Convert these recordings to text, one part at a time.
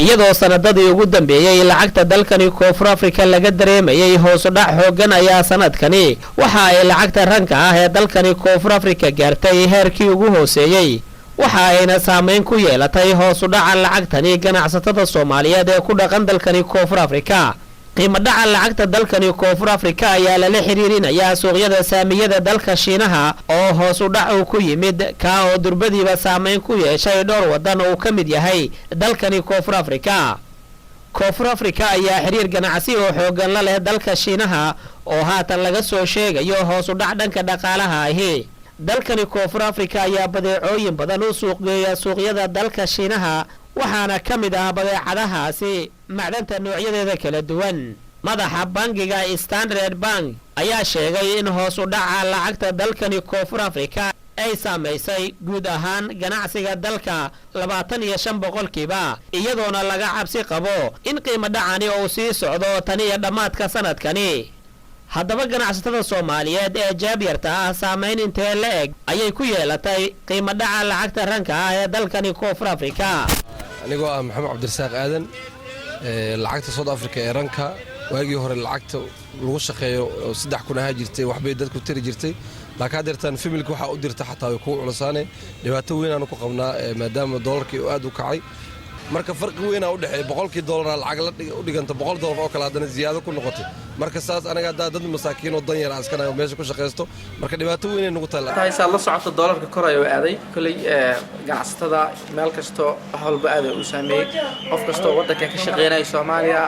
iyadoo sanadadii ugu dambeeyay lacagta dalkani Koonfur Afrika laga dareemayay hoos u dhac xoogan ayaa sanadkani waxa ay lacagta ranka ah ee dalkani Koonfur Afrika gaartay heerkii ugu hooseeyay waxa ayna saameyn ku yeelatay hoos u dhaca lacagtani ganacsatada Soomaaliyeed ee ku dhaqan dalkani Koonfur Afrika qiimo dhaca lacagta dalkani Koonfur Afrika ayaa la xiriirinayaa suuqyada saamiyada dalka Shiinaha oo hoos u dhac ku yimid ka oo durbadiiba saameyn ku yeeshay dhowr wadan oo ka mid yahay dalkani Koonfur Afrika. Koonfur Afrika ayaa xiriir ganacsi oo xoogan la leh dalka Shiinaha oo haatan laga soo sheegayo hoos u dhac dhanka dhaqaalaha ah. dalkani Koonfur Afrika ayaa badeecooyin badan u suuq geeya suuqyada dalka Shiinaha waxaana ka mid ah badeecadahaasi macdanta noocyadeeda kala duwan. madaxa bangiga Standard Bank ayaa sheegay in hoos u dhaca lacagta dalkani Koonfur Afrika ay saameysay guud ahaan ganacsiga dalka 25% iyadoona laga cabsi qabo in qiimo dhacani uu sii socdo tan iyo dhamaadka sanadkani. haddaba ganacsatada Soomaaliyeed ee jaabyarta ah saameyn intee la eg ayay ku yeelatay qiimo dhaca lacagta ranka ah ee dalkani Koonfur Afrika. anigoo ah Maxamed Cabdirasaaq Aadan lacagta South Africa ee ranka waagii hore lacagta lagu shaqeeyo 3 kun ah jirtay waxbay dadku tiri jirtay laakiin hadeertan familka waxa u dirta xataa way ku culusaanay dhibaato weyn aan ku qabnaa maadaama dollarkii aad u kacay marka farqi weyn u dhaxay $100 lacag la dhiganta $100 oo kala hadana ziyaado ku noqotay marka saas anaga dad masaakiin oo dan yar askanayo meesha ku shaqeysto marka dhibaato weyn nagu talaa haysa la socoto dollarka korayo aaday kulay ganacsatada meel kasto wax walba aaday u saameeyay qof kasto wadanka ka shaqeynaya Soomaaliya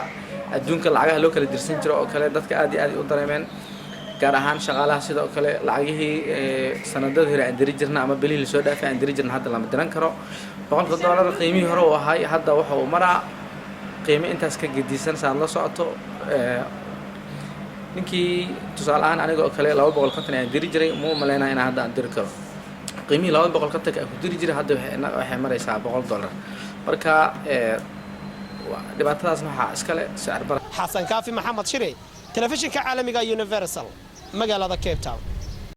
adduunka lacagaha loo kala dirsan jiro oo kale dadka aad iyo aad u dareemeen gaar ahaan shaqaalaha sidoo kale lacagihii sanadada hore aan diri jirnaa ama bilihii soo dhaafay aan diri jirnaa hadda lama diran karo $100 qiimihii hore oo ahay hadda waxa uu maraa qiimo intaas ka gedisan saad la socoto ninkii tusaale ahaan aniga oo kale 250 aan diri jiray muu maleynaa in hadda aan diri karo qiimihii 250 aan ku diri jiray hadda waxay maraysaa $100 marka dhibaatadaasna waxa iskale sicir bar xasan kaafi maxamed shire telefishinka caalamiga Universal magaalada Cape Town.